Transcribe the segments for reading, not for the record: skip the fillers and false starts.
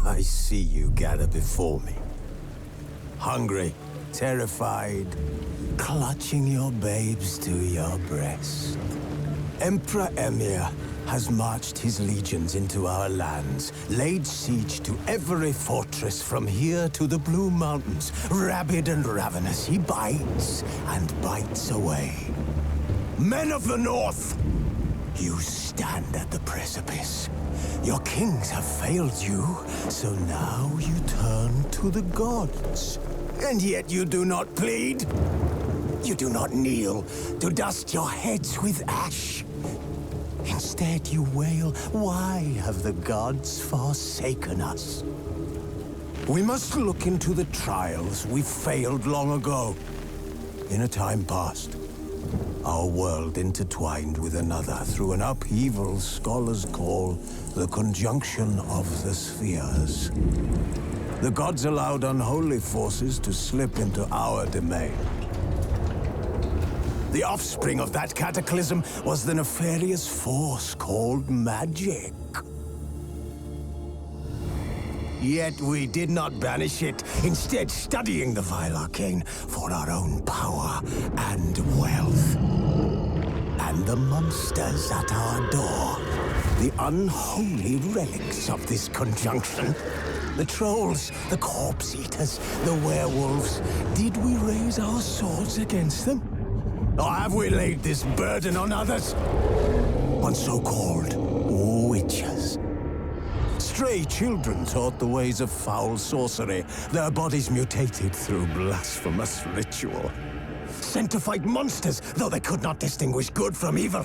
I see you gather before me. Hungry, terrified, clutching your babes to your breast. Emperor Emir has marched his legions into our lands, laid siege to every fortress from here to the Blue Mountains. Rabid and ravenous, he bites and bites away. Men of the North, you stand at the precipice. Your kings have failed you, so now you turn to the gods. And yet you do not plead. You do not kneel to dust your heads with ash. Instead you wail, why have the gods forsaken us? We must look into the trials we failed long ago. In a time past, our world intertwined with another through an upheaval scholars call the conjunction of the spheres. The gods allowed unholy forces to slip into our domain. The offspring of that cataclysm was the nefarious force called magic. Yet we did not banish it, instead studying the vile arcane for our own power and wealth. And the monsters at our door, the unholy relics of this conjunction. The trolls, the corpse eaters, the werewolves. Did we raise our swords against them? Or have we laid this burden on others? On so-called witches. Stray children taught the ways of foul sorcery, their bodies mutated through blasphemous ritual. Sent to fight monsters, though they could not distinguish good from evil.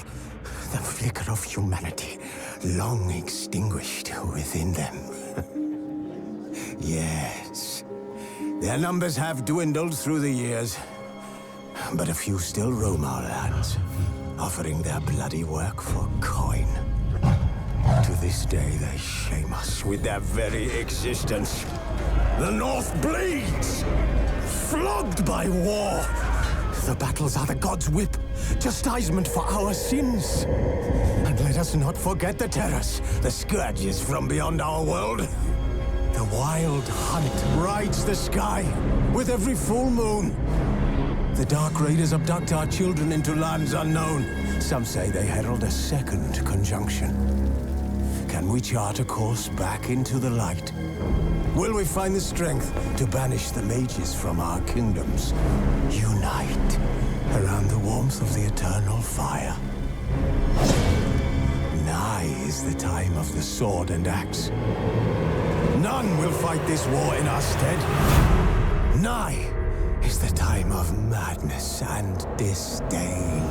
The flicker of humanity, long extinguished within them. Yes, their numbers have dwindled through the years. But a few still roam our lands, offering their bloody work for coin. To this day, they shame us with their very existence. The North bleeds, flogged by war. The battles are the gods' whip, chastisement for our sins. And let us not forget the terrors, the scourges from beyond our world. The wild hunt rides the sky with every full moon. The Dark Raiders abduct our children into lands unknown. Some say they herald a second conjunction. Can we chart a course back into the light? Will we find the strength to banish the mages from our kingdoms? Unite around the warmth of the eternal fire. Nigh is the time of the sword and axe. None will fight this war in our stead. Nigh is the time of madness and disdain.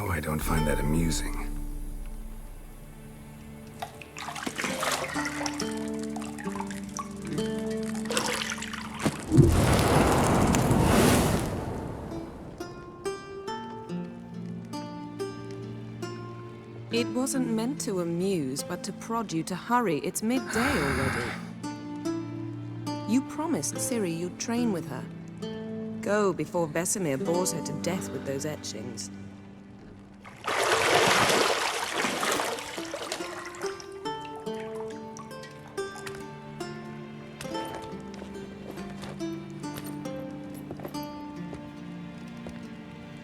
know I don't find that amusing. It wasn't meant to amuse, but to prod you to hurry. It's midday already. You promised Ciri you'd train with her. Go before Vesemir bores her to death with those etchings.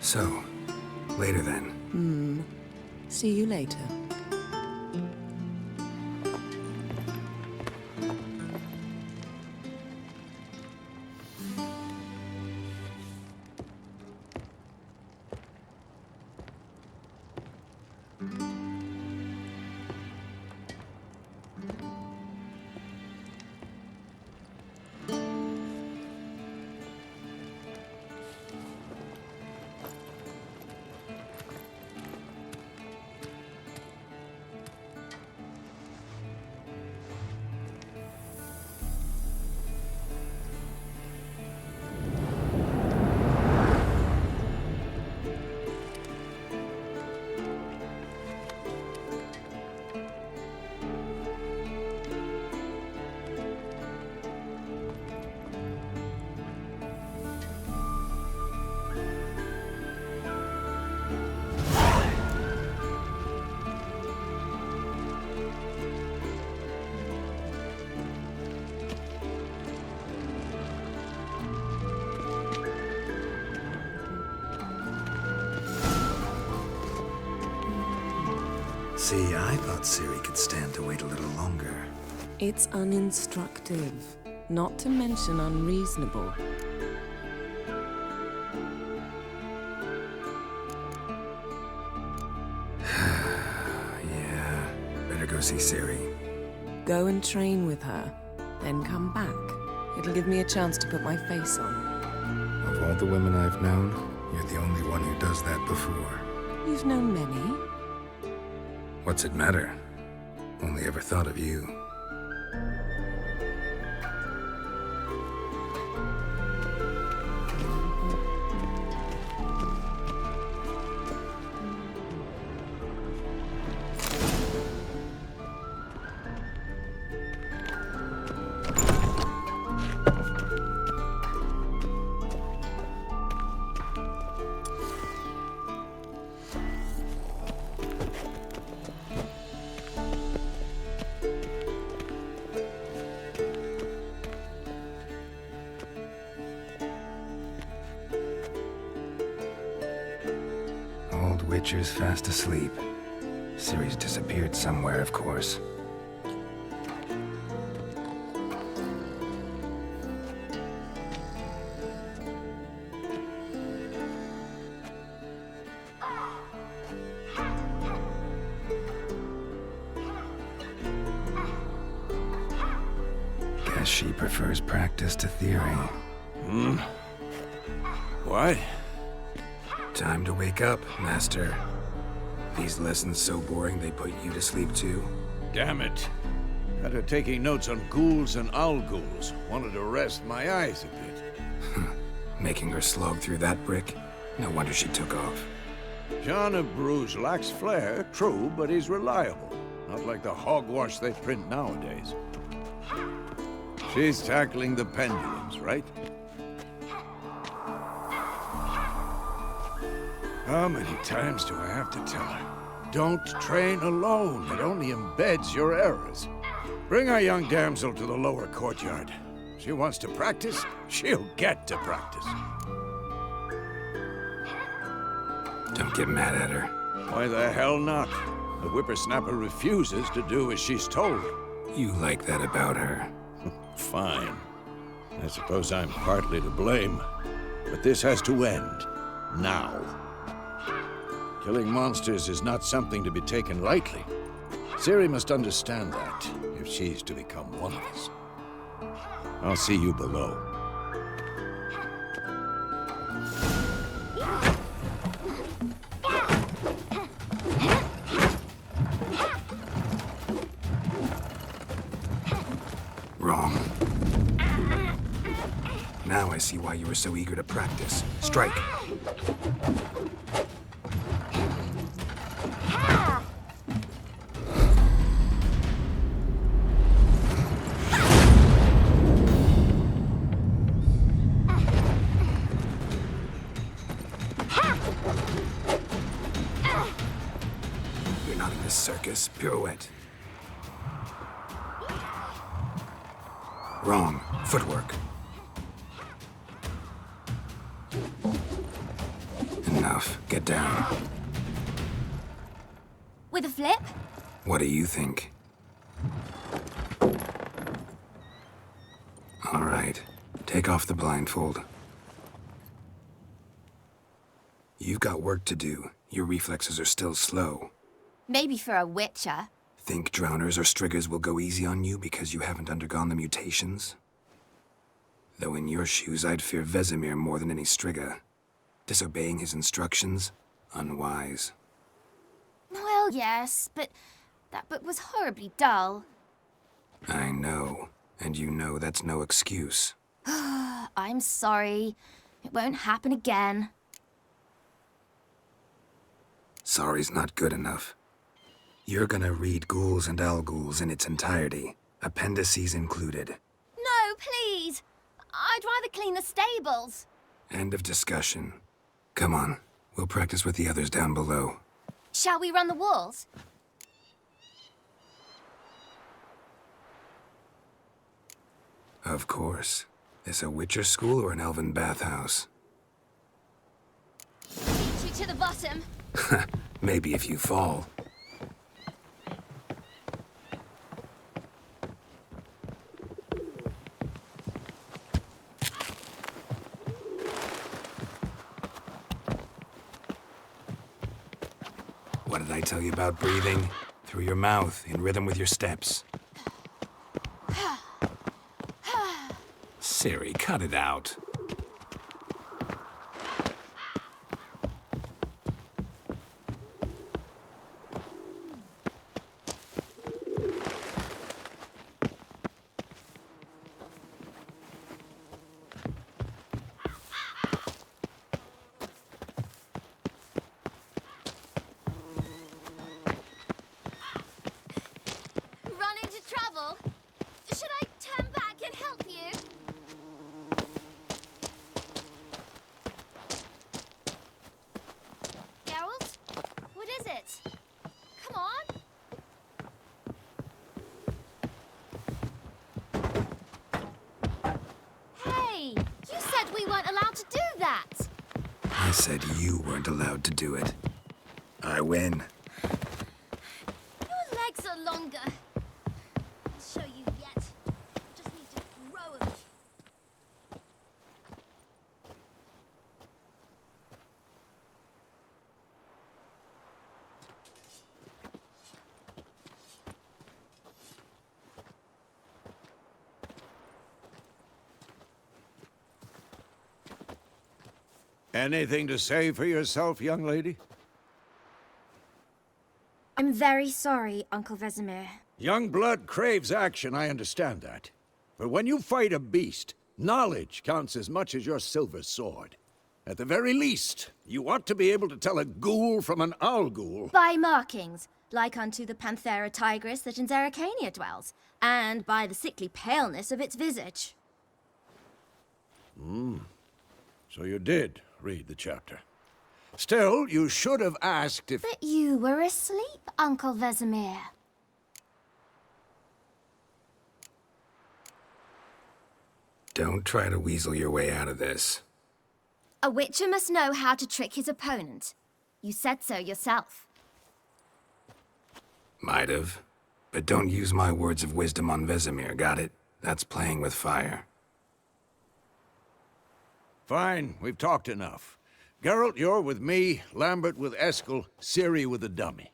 So, later then. See you later. See, I thought Ciri could stand to wait a little longer. It's uninstructive, not to mention unreasonable. Yeah, better go see Ciri. Go and train with her, then come back. It'll give me a chance to put my face on. Of all the women I've known, you're the only one who does that before. You've known many. What's it matter? Only ever thought of you. Witcher's fast asleep. Ciri's disappeared somewhere, of course. Guess she prefers practice to theory. What? Time to wake up, Master. These lessons so boring they put you to sleep too? Damn it. Had her taking notes on ghouls and owl-ghouls. Wanted to rest my eyes a bit. Making her slog through that brick? No wonder she took off. John of Bruges lacks flair, true, but he's reliable. Not like the hogwash they print nowadays. She's tackling the pendulums, right? How many times do I have to tell her? Don't train alone. It only embeds your errors. Bring our young damsel to the lower courtyard. She wants to practice, she'll get to practice. Don't get mad at her. Why the hell not? The whippersnapper refuses to do as she's told. You like that about her? Fine. I suppose I'm partly to blame. But this has to end. Now. Killing monsters is not something to be taken lightly. Ciri must understand that, if she's to become one of us. I'll see you below. see why you were so eager to practice. Strike. You're not in this circus. Pirouette. Wrong. Footwork. Enough. Get down. With a flip? What do you think? All right. Take off the blindfold. You've got work to do. Your reflexes are still slow. Maybe for a witcher. Think drowners or striggers will go easy on you because you haven't undergone the mutations? Though in your shoes, I'd fear Vesemir more than any strigger. Disobeying his instructions? Unwise. Well, yes, but that book was horribly dull. I know. And you know that's no excuse. I'm sorry. It won't happen again. Sorry's not good enough. You're gonna read Ghouls and Al-Ghouls in its entirety, appendices included. No, please! I'd rather clean the stables. End of discussion. Come on, we'll practice with the others down below. Shall we run the walls? Of course. This a Witcher school or an elven bathhouse? Beat you to the bottom. Maybe if you fall. What did I tell you about breathing? Through your mouth, in rhythm with your steps. Siri, cut it out. Run into trouble? Should I turn back and help you? Geralt? What is it? Come on. Hey, you said we weren't allowed to do that. I said you weren't allowed to do it. I win. Your legs are longer. I'll show you yet. Just need to grow a bit. Anything to say for yourself, young lady? I'm very sorry, Uncle Vesemir. Young blood craves action, I understand that. But when you fight a beast, knowledge counts as much as your silver sword. At the very least, you ought to be able to tell a ghoul from an owl-ghoul. By markings, like unto the Panthera tigris that in Zerrikania dwells, and by the sickly paleness of its visage. So you did read the chapter. Still, you should have asked if... But you were asleep, Uncle Vesemir. Don't try to weasel your way out of this. A witcher must know how to trick his opponent. You said so yourself. Might have. But don't use my words of wisdom on Vesemir, got it? That's playing with fire. Fine, we've talked enough. Geralt, you're with me, Lambert with Eskel, Ciri with the dummy.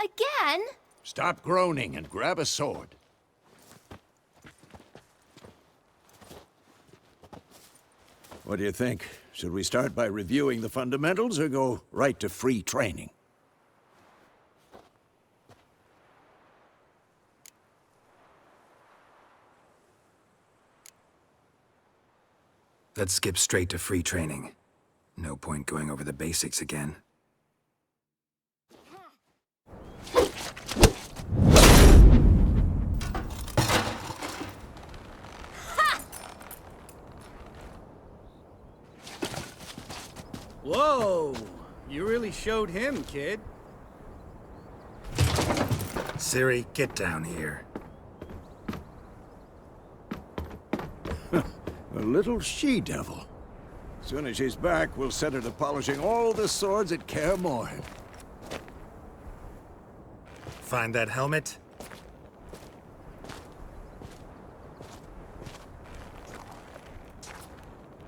Again? Stop groaning and grab a sword. What do you think? Should we start by reviewing the fundamentals or go right to free training? Let's skip straight to free training. No point going over the basics again. Whoa! You really showed him, kid. Ciri, get down here. A little she-devil. Soon as she's back, we'll set her to polishing all the swords at Kaer Morhen. Find that helmet?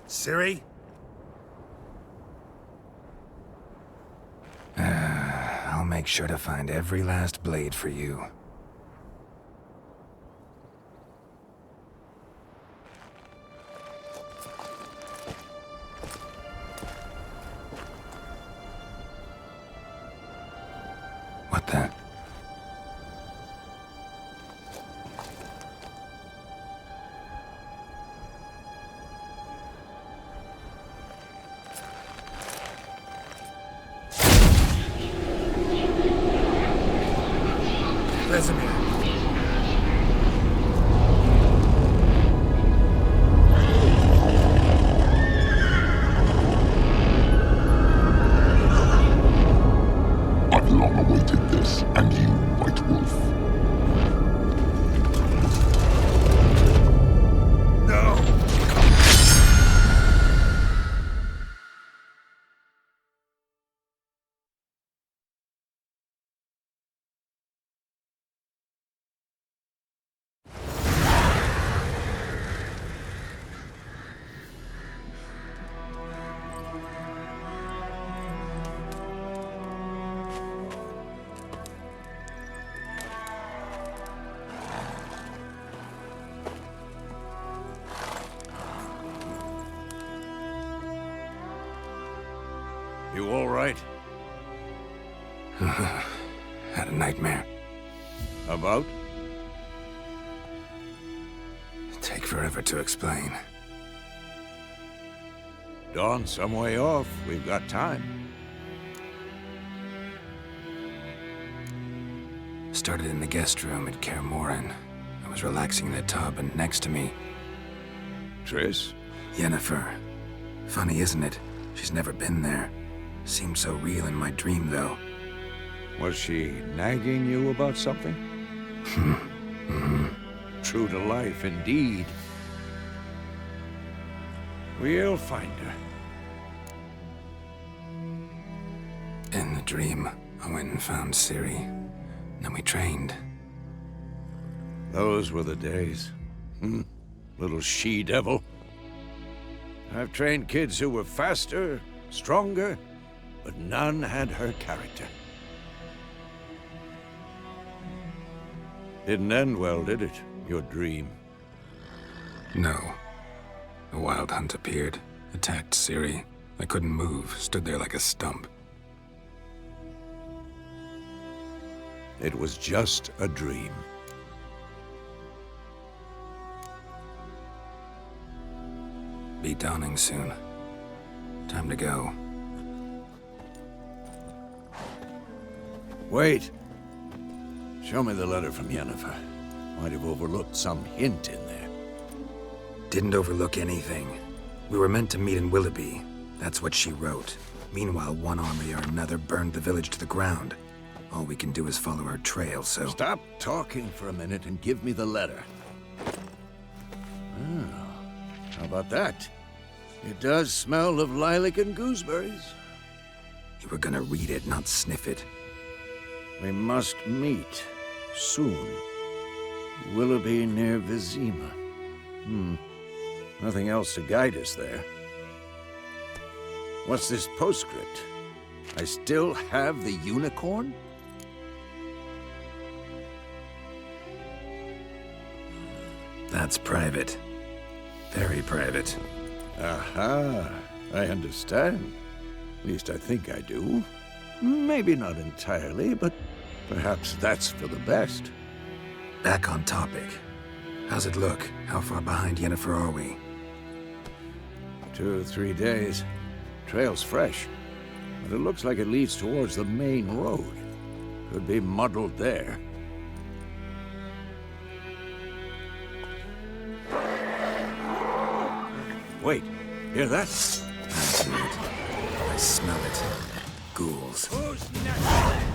Ciri? I'll make sure to find every last blade for you. What the? Vesemir. I've long awaited this, and you, White Wolf. No! You all right? Had a nightmare. About? Take forever to explain. Dawn's some way off. We've got time. Started in the guest room at Kaer Morhen. I was relaxing in the tub, and next to me, Triss? Yennefer. Funny, isn't it? She's never been there. Seemed so real in my dream, though. Was she nagging you about something? True to life, indeed. We'll find her. In the dream, I went and found Ciri. Then we trained. Those were the days. Little she-devil. I've trained kids who were faster, stronger, but none had her character. Didn't end well, did it? Your dream? No. A wild hunt appeared, attacked Ciri. I couldn't move, stood there like a stump. It was just a dream. Be dawning soon. Time to go. Wait. Show me the letter from Yennefer. Might have overlooked some hint in there. Didn't overlook anything. We were meant to meet in Willoughby. That's what she wrote. Meanwhile, one army or another burned the village to the ground. All we can do is follow her trail, so... Stop talking for a minute and give me the letter. Oh, how about that? It does smell of lilac and gooseberries. You were gonna read it, not sniff it. We must meet soon. Willoughby near Vizima. Nothing else to guide us there. What's this postscript? I still have the unicorn? That's private. Very private. Aha, I understand. At least I think I do. Maybe not entirely, but perhaps that's for the best. Back on topic. How's it look? How far behind Yennefer are we? 2 or 3 days. Trail's fresh, but it looks like it leads towards the main road. Could be muddled there. Wait, hear that? I see it. I smell it. Ghouls. Who's next?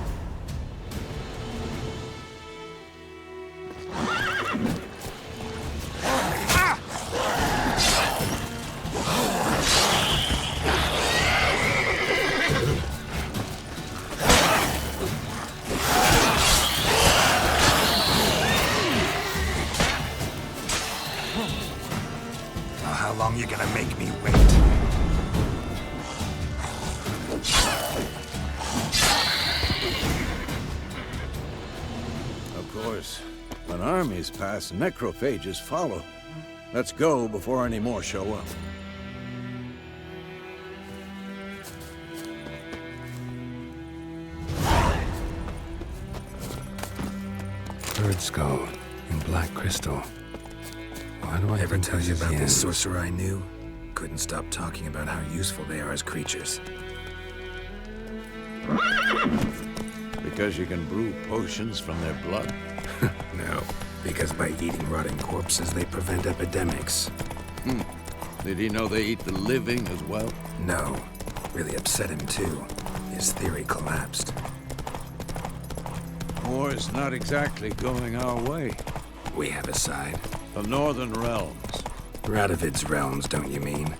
How long you gonna make me wait? Of course, when armies pass, necrophages follow. Let's go before any more show up. Bird skull and black crystal. Why do I ever tell you about this sorcerer I knew? Couldn't stop talking about how useful they are as creatures. Because you can brew potions from their blood? No, because by eating rotting corpses, they prevent epidemics. Did he know they eat the living as well? No, really upset him too. His theory collapsed. War's not exactly going our way. We have a side. The Northern Realms. Radovid's realms, don't you mean?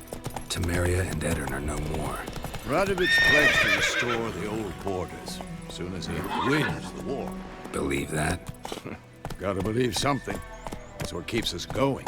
Temeria and Edirn are no more. Radovid's pledged to restore the old borders, as soon as he wins the war. Believe that? Gotta believe something. That's what keeps us going.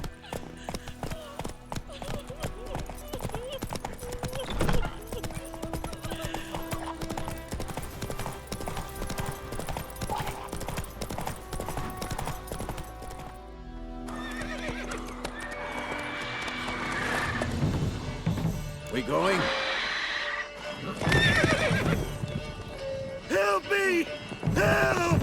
We going? Help me! Help!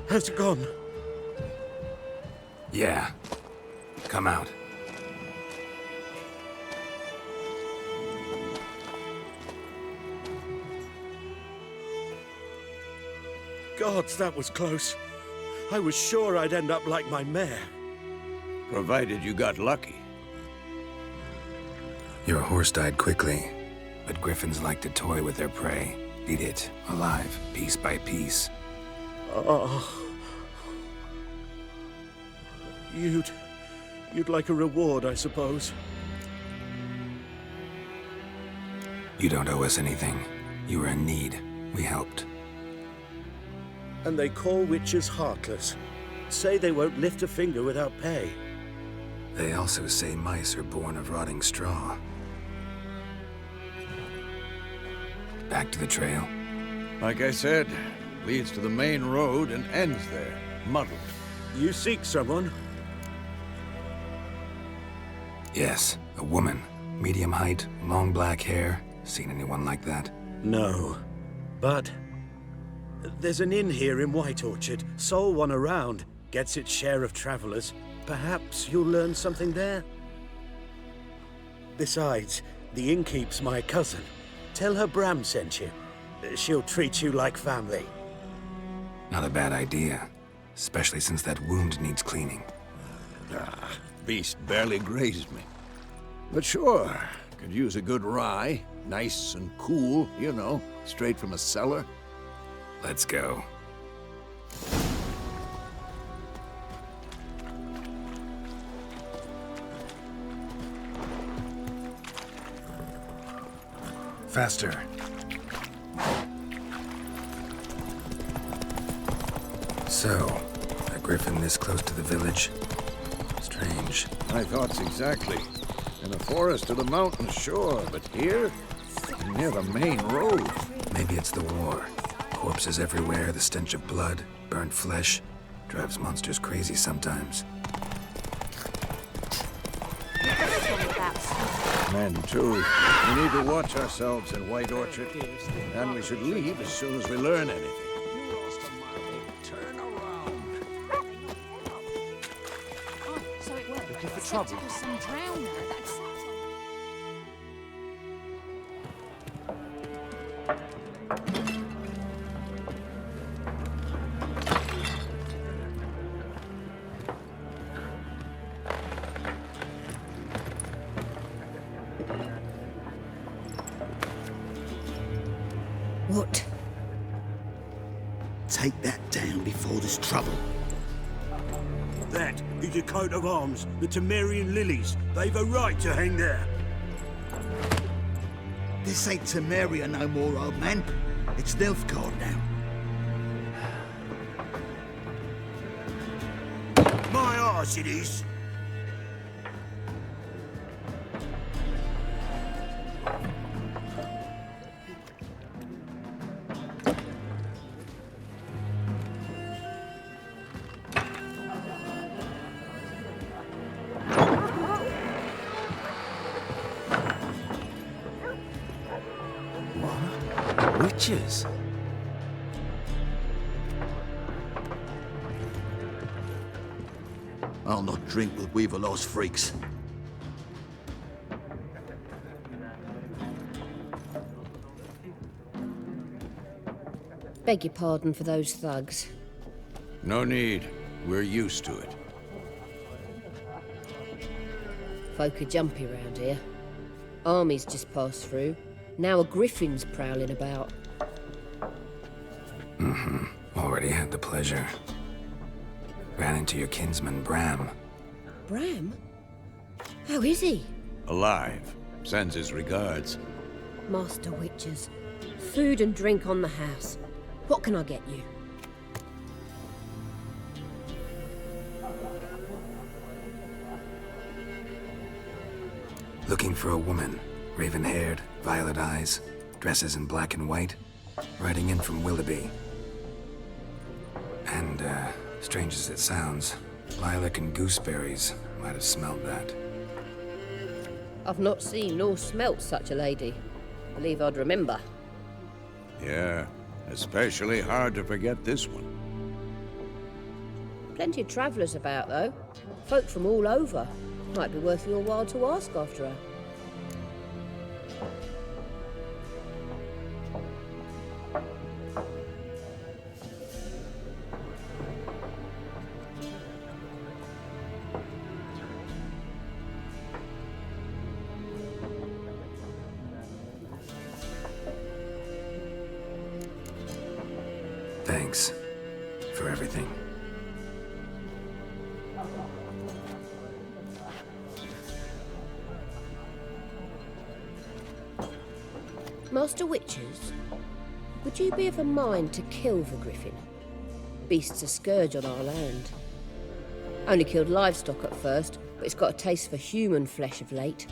Has it gone? Yeah. Come out. Gods, that was close. I was sure I'd end up like my mare. Provided you got lucky. Your horse died quickly, but griffins like to toy with their prey. Eat it, alive, piece by piece. Oh. You'd like a reward, I suppose. You don't owe us anything. You were in need. We helped. And they call witches heartless. Say they won't lift a finger without pay. They also say mice are born of rotting straw. Back to the trail. Like I said, leads to the main road and ends there, muddled. You seek someone? Yes, a woman. Medium height, long black hair. Seen anyone like that? No. But there's an inn here in White Orchard. Sole one around. Gets its share of travelers. Perhaps you'll learn something there? Besides, the innkeep's my cousin. Tell her Bram sent you. She'll treat you like family. Not a bad idea. Especially since that wound needs cleaning. Beast barely grazed me. But sure, could use a good rye. Nice and cool, you know, straight from a cellar. Let's go. Faster. So, a griffin this close to the village? Strange. My thoughts exactly. In the forest or the mountains, sure, but here? Near the main road. Maybe it's the war. Corpses everywhere, the stench of blood, burnt flesh. Drives monsters crazy sometimes. Men, too. We need to watch ourselves in White Orchard. And we should leave as soon as we learn anything. Turn around. So it worked. Looking for trouble? There was some drowner. That's... What? Take that down before there's trouble. That is a coat of arms, the Temerian lilies. They've a right to hang there. This ain't Temeria no more, old man. It's Nilfgaard now. My arse it is. Witches? I'll not drink with Weaver-lost freaks. Beg your pardon for those thugs. No need. We're used to it. Folk are jumpy round here. Armies just passed through. Now a griffin's prowling about. Already had the pleasure. Ran into your kinsman, Bram. Bram? How is he? Alive. Sends his regards. Master Witches. Food and drink on the house. What can I get you? Looking for a woman. Raven-haired, violet eyes, dresses in black and white. Riding in from Willoughby. And, strange as it sounds, lilac and gooseberries might have smelled that. I've not seen nor smelt such a lady. Believe I'd remember. Yeah, especially hard to forget this one. Plenty of travellers about, though. Folk from all over. Might be worth your while to ask after her. Thanks for everything. Master Witches, would you be of a mind to kill the griffin? Beast's a scourge on our land. Only killed livestock at first, but it's got a taste for human flesh of late.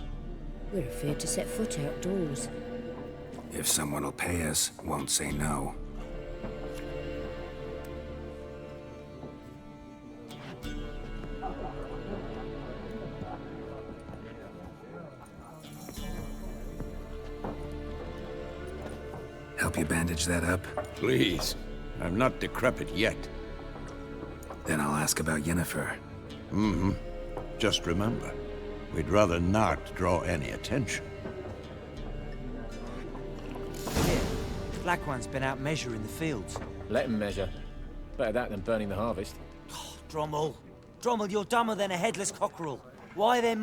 We're afeard to set foot outdoors. If someone will pay us, won't say no. Help you bandage that up? Please. I'm not decrepit yet. Then I'll ask about Yennefer. Just remember, we'd rather not draw any attention. Here, the Black One's been out measuring the fields. Let him measure. Better that than burning the harvest. Drommel, you're dumber than a headless cockerel. Why then?